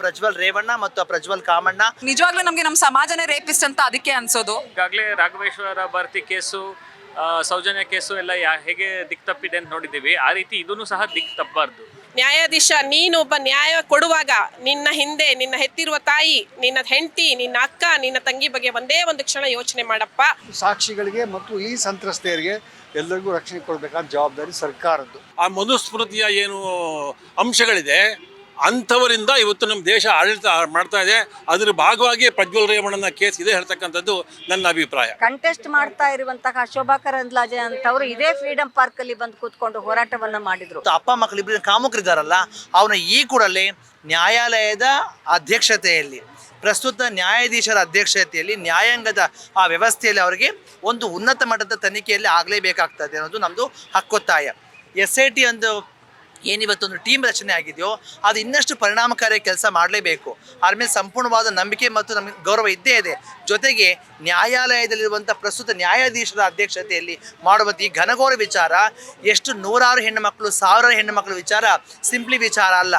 ಪ್ರಜ್ವಲ್ ರೇವಣ್ಣ ಮತ್ತು ಪ್ರಜ್ವಲ್ ಕಾಮಣ್ಣ. ನಿಜವಾಗ್ಲೂ ನಮಗೆ ನಮ್ಮ ಸಮಾಜನೇ ರೇಪಿಸ್ಟ್ ಅಂತ ಅದಕ್ಕೆ ಅನ್ಸೋದು. ಈಗಾಗಲೇ ರಾಘವೇಶ್ವರ ಭಾರತಿ ಕೇಸು, ಸೌಜನ್ಯ ಕೇಸು ಎಲ್ಲ ಹೇಗೆ ದಿಕ್ ತಪ್ಪಿದೆ ಅಂತ ನೋಡಿದ್ದೀವಿ. ಆ ರೀತಿ ಇದನ್ನು ಸಹ ದಿಕ್ ತಪ್ಪಬಾರ್ದು. ನ್ಯಾಯಾಧೀಶ, ನೀನು ಒಬ್ಬ ನ್ಯಾಯ ಕೊಡುವಾಗ ನಿನ್ನ ಹಿಂದೆ ನಿನ್ನ ಹೆತ್ತಿರುವ ತಾಯಿ, ನಿನ್ನ ಹೆಂಡತಿ, ನಿನ್ನ ಅಕ್ಕ, ನಿನ್ನ ತಂಗಿ ಬಗ್ಗೆ ಒಂದೇ ಒಂದು ಕ್ಷಣ ಯೋಚನೆ ಮಾಡಪ್ಪ. ಸಾಕ್ಷಿಗಳಿಗೆ ಮತ್ತು ಈ ಸಂತ್ರಸ್ತೆಯರಿಗೆ ಎಲ್ಲರಿಗೂ ರಕ್ಷಣೆ ಕೊಡಬೇಕಾದ ಜವಾಬ್ದಾರಿ ಸರ್ಕಾರದ್ದು. ಆ ಮನುಸ್ಮೃತಿಯ ಏನು ಅಂಶಗಳಿದೆ ಅಂಥವರಿಂದ ಇವತ್ತು ನಮ್ಮ ದೇಶ ಆಡಳಿತ ಮಾಡ್ತಾ ಇದೆ. ಅದರ ಭಾಗವಾಗಿ ಪ್ರಜ್ವಲ್ ರೇವಣ್ಣನ ಕೇಸ್ ಇದೆ ಹೇಳ್ತಕ್ಕಂಥದ್ದು ನನ್ನ ಅಭಿಪ್ರಾಯ. ಕಂಟೆಸ್ಟ್ ಮಾಡ್ತಾ ಇರುವಂತಹ ಶೋಭಾ ಕರಂದ್ಲಾಜೆ ಅಂತವರು ಇದೇ ಫ್ರೀಡಂ ಪಾರ್ಕ್ ಅಲ್ಲಿ ಬಂದು ಕೂತ್ಕೊಂಡು ಹೋರಾಟವನ್ನ ಮಾಡಿದ್ರು. ಅಪ್ಪ ಮಕ್ಕಳಿಬ್ಬರು ಕಾಮುಕರಿದ್ದಾರಲ್ಲ, ಅವನ ಈ ಕೂಡಲೇ ನ್ಯಾಯಾಲಯದ ಅಧ್ಯಕ್ಷತೆಯಲ್ಲಿ, ಪ್ರಸ್ತುತ ನ್ಯಾಯಾಧೀಶರ ಅಧ್ಯಕ್ಷತೆಯಲ್ಲಿ, ನ್ಯಾಯಾಂಗದ ಆ ವ್ಯವಸ್ಥೆಯಲ್ಲಿ ಅವರಿಗೆ ಒಂದು ಉನ್ನತ ಮಟ್ಟದ ತನಿಖೆಯಲ್ಲಿ ಆಗಲೇಬೇಕಾಗ್ತದೆ ಅನ್ನೋದು ನಮ್ಮದು ಹಕ್ಕೊತ್ತಾಯ. SIT ಒಂದು ಏನಿವತ್ತೊಂದು ಟೀಮ್ ರಚನೆ ಆಗಿದೆಯೋ ಅದು ಇನ್ನಷ್ಟು ಪರಿಣಾಮಕಾರಿ ಕೆಲಸ ಮಾಡಲೇಬೇಕು. ಅದ್ರ ಮೇಲೆ ಸಂಪೂರ್ಣವಾದ ನಂಬಿಕೆ ಮತ್ತು ನಮಗೆ ಗೌರವ ಇದ್ದೇ ಇದೆ. ಜೊತೆಗೆ ನ್ಯಾಯಾಲಯದಲ್ಲಿರುವಂಥ ಪ್ರಸ್ತುತ ನ್ಯಾಯಾಧೀಶರ ಅಧ್ಯಕ್ಷತೆಯಲ್ಲಿ ಮಾಡುವಂಥ ಈ ಘನಘೋರ ವಿಚಾರ ಎಷ್ಟು ನೂರಾರು ಹೆಣ್ಣುಮಕ್ಕಳು, ಸಾವಿರಾರು ಹೆಣ್ಣುಮಕ್ಕಳು ವಿಚಾರ ಸಿಂಪ್ಲಿ ವಿಚಾರ ಅಲ್ಲ.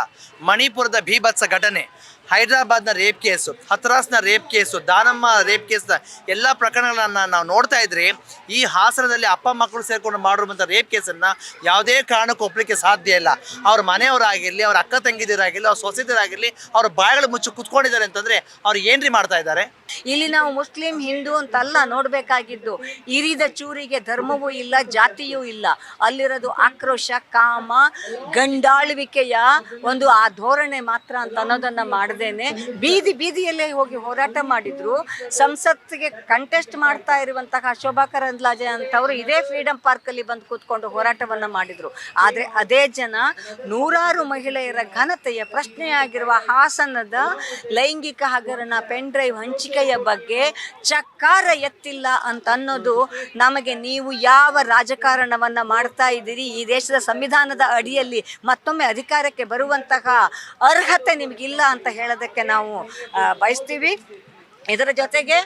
ಮಣಿಪುರದ ಭೀಭತ್ಸ ಘಟನೆ, ಹೈದರಾಬಾದ್ನ ರೇಪ್ ಕೇಸು, ಹತ್ರಾಸ್ನ ರೇಪ್ ಕೇಸು, ದಾನಮ್ಮ ರೇಪ್ ಕೇಸ್ನ ಎಲ್ಲ ಪ್ರಕರಣಗಳನ್ನು ನಾವು ನೋಡ್ತಾ ಇದ್ರೆ ಈ ಹಾಸನದಲ್ಲಿ ಅಪ್ಪ ಮಕ್ಕಳು ಸೇರಿಕೊಂಡು ಮಾಡಿರುವಂಥ ರೇಪ್ ಕೇಸನ್ನು ಯಾವುದೇ ಕಾರಣಕ್ಕೂ ಒಪ್ಪಲಿಕ್ಕೆ ಸಾಧ್ಯ ಇಲ್ಲ. ಅವ್ರ ಮನೆಯವರಾಗಿರಲಿ, ಅವ್ರ ಅಕ್ಕ ತಂಗಿದಿರಾಗಿರಲಿ, ಅವ್ರ ಸೊಸೆದಿರಾಗಿರಲಿ, ಅವ್ರ ಬಾಯಿಗಳು ಮುಚ್ಚಿ ಕುತ್ಕೊಂಡಿದ್ದಾರೆ ಅಂತಂದರೆ ಅವ್ರು ಏನ್ರಿ ಮಾಡ್ತಾ ಇದ್ದಾರೆ? ಇಲ್ಲಿ ನಾವು ಮುಸ್ಲಿಂ ಹಿಂದೂ ಅಂತಲ್ಲ ನೋಡಬೇಕಾಗಿದ್ದು. ಇರಿದ ಚೂರಿಗೆ ಧರ್ಮವೂ ಇಲ್ಲ, ಜಾತಿಯೂ ಇಲ್ಲ. ಅಲ್ಲಿರೋದು ಆಕ್ರೋಶ, ಕಾಮ, ಗಂಡಾಳುವಿಕೆಯ ಒಂದು ಆ ಧೋರಣೆ ಮಾತ್ರ ಅಂತ ಅನ್ನೋದನ್ನು ಮಾಡದೇನೆ ಬೀದಿಯಲ್ಲೇ ಹೋಗಿ ಹೋರಾಟ ಮಾಡಿದ್ರು. ಸಂಸತ್ತಿಗೆ ಕಂಟೆಸ್ಟ್ ಮಾಡ್ತಾ ಇರುವಂತಹ ಶೋಭಾ ಕರಂದ್ಲಾಜೆ ಅಂತವರು ಇದೇ ಫ್ರೀಡಂ ಪಾರ್ಕ್ ಅಲ್ಲಿ ಬಂದು ಕೂತ್ಕೊಂಡು ಹೋರಾಟವನ್ನ ಮಾಡಿದ್ರು. ಆದರೆ ಅದೇ ಜನ ನೂರಾರು ಮಹಿಳೆಯರ ಘನತೆಯ ಪ್ರಶ್ನೆಯಾಗಿರುವ ಹಾಸನದ ಲೈಂಗಿಕ ಹಗರಣ, ಪೆನ್ ಡ್ರೈವ್ ಹಂಚಿಕೆಯ ಬಗ್ಗೆ ಚಕ್ಕಾರ ಎತ್ತಿಲ್ಲ ಅಂತ ಅನ್ನೋದು ನಮಗೆ, ನೀವು ಯಾವ ರಾಜಕಾರಣವನ್ನ ಮಾಡ್ತಾ ಇದ್ದೀರಿ, ಈ ದೇಶದ ಸಂವಿಧಾನದ ಅಡಿಯಲ್ಲಿ ಮತ್ತೊಮ್ಮೆ ಅಧಿಕಾರಕ್ಕೆ ಬರುವಂತಹ ಅರ್ಹತೆ ನಿಮಗಿಲ್ಲ ಅಂತ ಹೇಳೋದಕ್ಕೆ ನಾವು ಬಯಸ್ತೀವಿ. ಇದರ ಜೊತೆಗೆ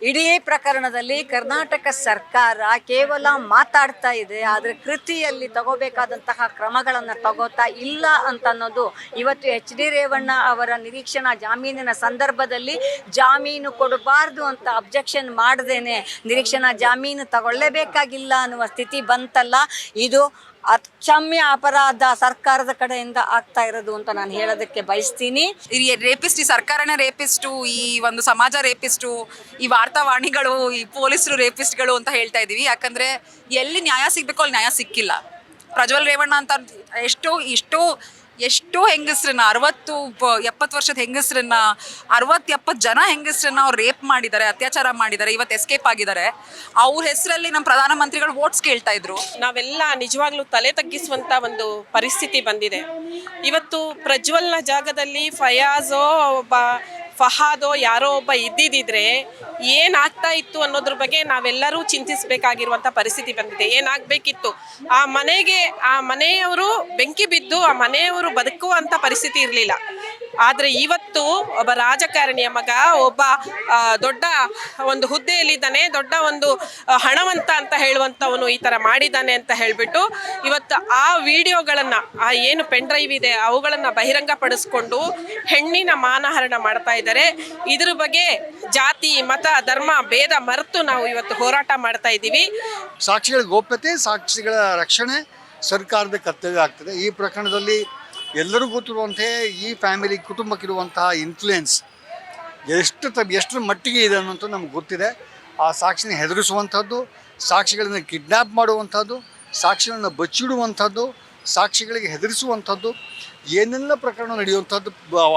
ಇಡೀ ಪ್ರಕರಣದಲ್ಲಿ ಕರ್ನಾಟಕ ಸರ್ಕಾರ ಕೇವಲ ಮಾತಾಡ್ತಾ ಇದೆ, ಆದರೆ ಕೃತಿಯಲ್ಲಿ ತಗೋಬೇಕಾದಂತಹ ಕ್ರಮಗಳನ್ನು ತಗೋತಾ ಇಲ್ಲ ಅಂತ ಅನ್ನೋದು ಇವತ್ತು HD ರೇವಣ್ಣ ಅವರ ನಿರೀಕ್ಷಣಾ ಜಾಮೀನಿನ ಸಂದರ್ಭದಲ್ಲಿ ಜಾಮೀನು ಕೊಡಬಾರ್ದು ಅಂತ ಅಬ್ಜೆಕ್ಷನ್ ಮಾಡದೇನೆ ನಿರೀಕ್ಷಣಾ ಜಾಮೀನು ತಗೊಳ್ಳೇಬೇಕಾಗಿಲ್ಲ ಅನ್ನುವ ಸ್ಥಿತಿ ಬಂತಲ್ಲ, ಇದು ಅಕ್ಷಮ್ಯ ಅಪರಾಧ ಸರ್ಕಾರದ ಕಡೆಯಿಂದ ಆಗ್ತಾ ಇರೋದು ಅಂತ ನಾನು ಹೇಳೋದಕ್ಕೆ ಬಯಸ್ತೀನಿ. ಈ ರೇಪಿಸ್ಟ್, ಈ ಸರ್ಕಾರನೇ ರೇಪಿಸ್ಟು, ಈ ಒಂದು ಸಮಾಜ ರೇಪಿಸ್ಟು, ಈ ವಾರ್ತಾವಾಣಿಗಳು, ಈ ಪೊಲೀಸರು ರೇಪಿಸ್ಟ್ಗಳು ಅಂತ ಹೇಳ್ತಾ ಇದ್ದೀವಿ. ಯಾಕಂದರೆ ಎಲ್ಲಿ ನ್ಯಾಯ ಸಿಗಬೇಕು ಅಲ್ಲಿ ನ್ಯಾಯ ಸಿಕ್ಕಿಲ್ಲ. ಪ್ರಜ್ವಲ್ ರೇವಣ್ಣ ಅಂತ ಎಷ್ಟೋ ಹೆಂಗಸ್ರನ್ನ, 60-70 ವರ್ಷದ ಹೆಂಗಸ್ರನ್ನ, 60-70 ಜನ ಹೆಂಗಸ್ರನ್ನ ಅವ್ರು ರೇಪ್ ಮಾಡಿದ್ದಾರೆ, ಅತ್ಯಾಚಾರ ಮಾಡಿದ್ದಾರೆ, ಇವತ್ತು ಎಸ್ಕೇಪ್ ಆಗಿದ್ದಾರೆ. ಅವ್ರ ಹೆಸರಲ್ಲಿ ನಮ್ಮ ಪ್ರಧಾನಮಂತ್ರಿಗಳು ವೋಟ್ಸ್ ಕೇಳ್ತಾ ಇದ್ರು. ನಾವೆಲ್ಲ ನಿಜವಾಗ್ಲೂ ತಲೆ ತಗ್ಗಿಸುವಂಥ ಒಂದು ಪರಿಸ್ಥಿತಿ ಬಂದಿದೆ. ಇವತ್ತು ಪ್ರಜ್ವಲ್ನ ಜಾಗದಲ್ಲಿ ಫಯಾಜೋ ಒಬ್ಬ ಫಹಾದೋ ಯಾರೋ ಒಬ್ಬ ಇದ್ದಿದ್ದಿದ್ರೆ ಏನಾಗ್ತಾ ಇತ್ತು ಅನ್ನೋದ್ರ ಬಗ್ಗೆ ನಾವೆಲ್ಲರೂ ಚಿಂತಿಸಬೇಕಾಗಿರುವಂಥ ಪರಿಸ್ಥಿತಿ ಬಂದಿದೆ. ಏನಾಗಬೇಕಿತ್ತು, ಆ ಮನೆಯವರು ಬೆಂಕಿ ಬಿದ್ದು ಆ ಮನೆಯವರು ಬದುಕುವಂಥ ಪರಿಸ್ಥಿತಿ ಇರಲಿಲ್ಲ. ಆದರೆ ಇವತ್ತು ಒಬ್ಬ ರಾಜಕಾರಣಿಯ ಮಗ, ಒಬ್ಬ ದೊಡ್ಡ ಒಂದು ಹುದ್ದೆಯಲ್ಲಿದ್ದಾನೆ, ದೊಡ್ಡ ಒಂದು ಹಣವಂತ ಅಂತ ಹೇಳುವಂಥವನು ಈ ಥರ ಮಾಡಿದ್ದಾನೆ ಅಂತ ಹೇಳಿಬಿಟ್ಟು ಇವತ್ತು ಆ ವಿಡಿಯೋಗಳನ್ನು, ಆ ಏನು ಪೆನ್ ಡ್ರೈವ್ ಇದೆ ಅವುಗಳನ್ನು ಬಹಿರಂಗಪಡಿಸ್ಕೊಂಡು ಹೆಣ್ಣಿನ ಮಾನಹರಣ ಮಾಡ್ತಾ ಇದ್ದಾರೆ. ಇದ್ರ ಬಗ್ಗೆ ಜಾತಿ, ಮತ, ಧರ್ಮ ಭೇದ ಮರೆತು ನಾವು ಇವತ್ತು ಹೋರಾಟ ಮಾಡ್ತಾ ಇದ್ದೀವಿ. ಸಾಕ್ಷಿಗಳ ಗೋಪ್ಯತೆ, ಸಾಕ್ಷಿಗಳ ರಕ್ಷಣೆ ಸರ್ಕಾರದ ಕರ್ತವ್ಯ ಆಗ್ತದೆ. ಈ ಪ್ರಕರಣದಲ್ಲಿ ಎಲ್ಲರೂ ಗೊತ್ತಿರುವಂತೆ ಈ ಫ್ಯಾಮಿಲಿ ಕುಟುಂಬಕ್ಕಿರುವಂತಹ ಇನ್ಫ್ಲೂಯೆನ್ಸ್ ಎಷ್ಟರ ಮಟ್ಟಿಗೆ ಇದೆ ಅನ್ನೋಂಥ ನಮ್ಗೆ ಗೊತ್ತಿದೆ. ಆ ಸಾಕ್ಷಿನ ಹೆದರಿಸುವಂಥದ್ದು, ಸಾಕ್ಷಿಗಳನ್ನು ಕಿಡ್ನ್ಯಾಪ್ ಮಾಡುವಂಥದ್ದು, ಸಾಕ್ಷಿಗಳನ್ನು ಬಚ್ಚಿಡುವಂಥದ್ದು, ಸಾಕ್ಷಿಗಳಿಗೆ ಹೆದರಿಸುವಂಥದ್ದು, ಏನೆಲ್ಲ ಪ್ರಕರಣ ನಡೆಯುವಂಥದ್ದು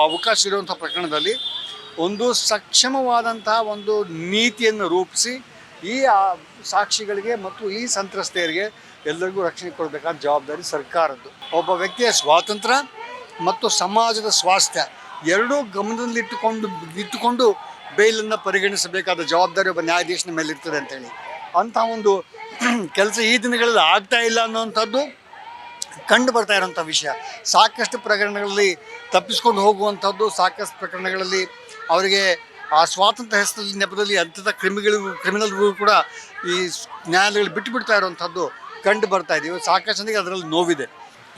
ಅವಕಾಶ ಇರುವಂಥ ಪ್ರಕರಣದಲ್ಲಿ ಒಂದು ಸಕ್ಷಮವಾದಂತಹ ಒಂದು ನೀತಿಯನ್ನು ರೂಪಿಸಿ ಈ ಸಾಕ್ಷಿಗಳಿಗೆ ಮತ್ತು ಈ ಸಂತ್ರಸ್ತೆಯರಿಗೆ ಎಲ್ಲರಿಗೂ ರಕ್ಷಣೆ ಕೊಡಬೇಕಾದ ಜವಾಬ್ದಾರಿ ಸರ್ಕಾರದ್ದು. ಒಬ್ಬ ವ್ಯಕ್ತಿಯ ಸ್ವಾತಂತ್ರ್ಯ ಮತ್ತು ಸಮಾಜದ ಸ್ವಾಸ್ಥ್ಯ ಎರಡೂ ಗಮನದಲ್ಲಿಟ್ಟುಕೊಂಡು ಬೇಲನ್ನು ಪರಿಗಣಿಸಬೇಕಾದ ಜವಾಬ್ದಾರಿ ಒಬ್ಬ ನ್ಯಾಯಾಧೀಶನ ಮೇಲೆ ಇರ್ತದೆ ಅಂತೇಳಿ ಅಂಥ ಒಂದು ಕೆಲಸ ಈ ದಿನಗಳಲ್ಲಿ ಆಗ್ತಾ ಇಲ್ಲ ಅನ್ನೋವಂಥದ್ದು ಕಂಡು ಬರ್ತಾ ಇರೋಂಥ ವಿಷಯ. ಸಾಕಷ್ಟು ಪ್ರಕರಣಗಳಲ್ಲಿ ತಪ್ಪಿಸ್ಕೊಂಡು ಹೋಗುವಂಥದ್ದು, ಸಾಕಷ್ಟು ಪ್ರಕರಣಗಳಲ್ಲಿ ಅವರಿಗೆ ಆ ಸ್ವಾತಂತ್ರ್ಯ ಹೆಸರಲ್ಲಿ ನೆಪದಲ್ಲಿ ಅಂಥದ್ದು ಕ್ರಿಮಿನಲ್ಗೂ ಕೂಡ ಈ ನ್ಯಾಯಾಲಯಗಳು ಬಿಟ್ಟು ಬಿಡ್ತಾ ಇರುವಂಥದ್ದು ಕಂಡು ಬರ್ತಾ ಇದೆ. ಸಾಕಷ್ಟು ಜನರಿಗೆ ಅದರಲ್ಲಿ ನೋವಿದೆ.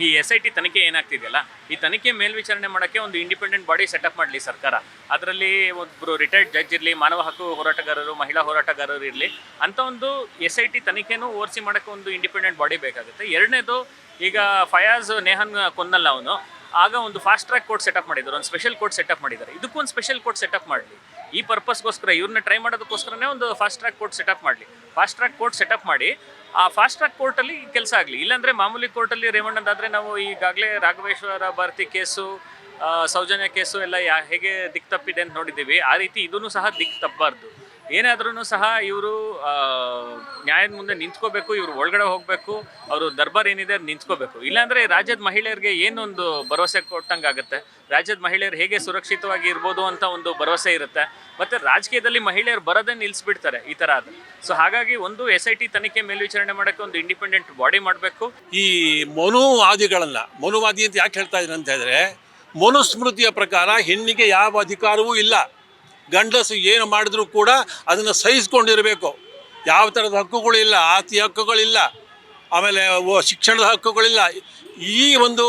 ಈ SIT ತನಿಖೆ ಏನಾಗ್ತಿದೆಯಲ್ಲ, ಈ ತನಿಖೆ ಮೇಲ್ವಿಚಾರಣೆ ಮಾಡೋಕ್ಕೆ ಒಂದು ಇಂಡಿಪೆಂಡೆಂಟ್ ಬಾಡಿ ಸೆಟಪ್ ಮಾಡಲಿ ಸರ್ಕಾರ. ಅದರಲ್ಲಿ ಒಬ್ಬರು ರಿಟೈರ್ಡ್ ಜಡ್ಜ್ ಇರಲಿ, ಮಾನವ ಹಕ್ಕು ಹೋರಾಟಗಾರರು, ಮಹಿಳಾ ಹೋರಾಟಗಾರರು ಇರಲಿ, ಅಂತ ಒಂದು SIT ತನಿಖೆನೂ ಓವರ್ಸಿ ಮಾಡೋಕ್ಕೆ ಒಂದು ಇಂಡಿಪೆಂಡೆಂಟ್ ಬಾಡಿ ಬೇಕಾಗುತ್ತೆ. ಎರಡನೇದು, ಈಗ ಫಯಾಜ್ ನೇಹನ್ ಕೊಂದಲ್ಲ ಅವನು, ಆಗ ಒಂದು ಫಾಸ್ಟ್ ಟ್ರ್ಯಾಕ್ ಕೋರ್ಟ್ ಸೆಟಪ್ ಮಾಡಿದ್ದಾರೆ, ಒಂದು ಸ್ಪೆಷಲ್ ಕೋರ್ಟ್ ಸೆಟಪ್ ಮಾಡಿದ್ದಾರೆ. ಇದಕ್ಕೂ ಒಂದು ಸ್ಪೆಷಲ್ ಕೋರ್ಟ್ ಸೆಟಪ್ ಮಾಡಲಿ. ಈ ಪರ್ಪಸ್ಗೋಸ್ಕರ ಇವ್ರನ್ನ ಟ್ರೈ ಮಾಡೋದಕ್ಕೋಸ್ಕರನೇ ಒಂದು ಫಾಸ್ಟ್ ಟ್ರ್ಯಾಕ್ ಕೋರ್ಟ್ ಸೆಟಪ್ ಮಾಡಲಿ. ಫಾಸ್ಟ್ ಟ್ರ್ಯಾಕ್ ಕೋರ್ಟ್ ಸೆಟಪ್ ಮಾಡಿ ಆ ಫಾಸ್ಟ್ ಟ್ರ್ಯಾಕ್ ಕೋರ್ಟಲ್ಲಿ ಕೆಲಸ ಆಗಲಿ. ಇಲ್ಲಾಂದರೆ ಮಾಮೂಲಿ ಕೋರ್ಟಲ್ಲಿ ರೇವಣ್ಣದಾದರೆ ನಾವು ಈಗಾಗಲೇ ರಾಘವೇಶ್ವರ ಭಾರತಿ ಕೇಸು, ಸೌಜನ್ಯ ಕೇಸು ಎಲ್ಲ ಹೇಗೆ ದಿಕ್ಕು ತಪ್ಪಿದೆ ಅಂತ ನೋಡಿದ್ದೀವಿ. ಆ ರೀತಿ ಇದೂ ಸಹ ದಿಕ್ಕು ತಪ್ಪಬಾರ್ದು. ಏನಾದ್ರೂ ಸಹ ಇವರು ನ್ಯಾಯದ ಮುಂದೆ ನಿಂತ್ಕೋಬೇಕು, ಇವರು ಒಳಗಡೆ ಹೋಗಬೇಕು, ಅವರು ದರ್ಬಾರ್ ಏನಿದೆ ಅದು ನಿಂತ್ಕೋಬೇಕು. ಇಲ್ಲಾಂದರೆ ರಾಜ್ಯದ ಮಹಿಳೆಯರಿಗೆ ಏನೊಂದು ಭರವಸೆ ಕೊಟ್ಟಂಗಾಗುತ್ತೆ, ರಾಜ್ಯದ ಮಹಿಳೆಯರು ಹೇಗೆ ಸುರಕ್ಷಿತವಾಗಿ ಇರ್ಬೋದು ಅಂತ ಒಂದು ಭರವಸೆ ಇರುತ್ತೆ. ಮತ್ತು ರಾಜಕೀಯದಲ್ಲಿ ಮಹಿಳೆಯರು ಬರೋದೇ ನಿಲ್ಲಿಸ್ಬಿಡ್ತಾರೆ ಈ ಥರ ಅದು. ಸೊ ಹಾಗಾಗಿ ಒಂದು SIT ತನಿಖೆ ಮೇಲ್ವಿಚಾರಣೆ ಮಾಡೋಕ್ಕೆ ಒಂದು ಇಂಡಿಪೆಂಡೆಂಟ್ ಬಾಡಿ ಮಾಡಬೇಕು. ಈ ಮನುವಾದಿ ಅಂತ ಯಾಕೆ ಹೇಳ್ತಾ ಇದ್ದೀನಿ ಅಂತ ಹೇಳಿದ್ರೆ, ಮನುಸ್ಮೃತಿಯ ಪ್ರಕಾರ ಹೆಣ್ಣಿಗೆ ಯಾವ ಅಧಿಕಾರವೂ ಇಲ್ಲ. ಗಂಡಸು ಏನು ಮಾಡಿದ್ರೂ ಕೂಡ ಅದನ್ನು ಸಹಿಸ್ಕೊಂಡಿರಬೇಕು. ಯಾವ ಥರದ ಹಕ್ಕುಗಳಿಲ್ಲ, ಆಸ್ತಿ ಹಕ್ಕುಗಳಿಲ್ಲ, ಆಮೇಲೆ ಶಿಕ್ಷಣದ ಹಕ್ಕುಗಳಿಲ್ಲ. ಈ ಒಂದು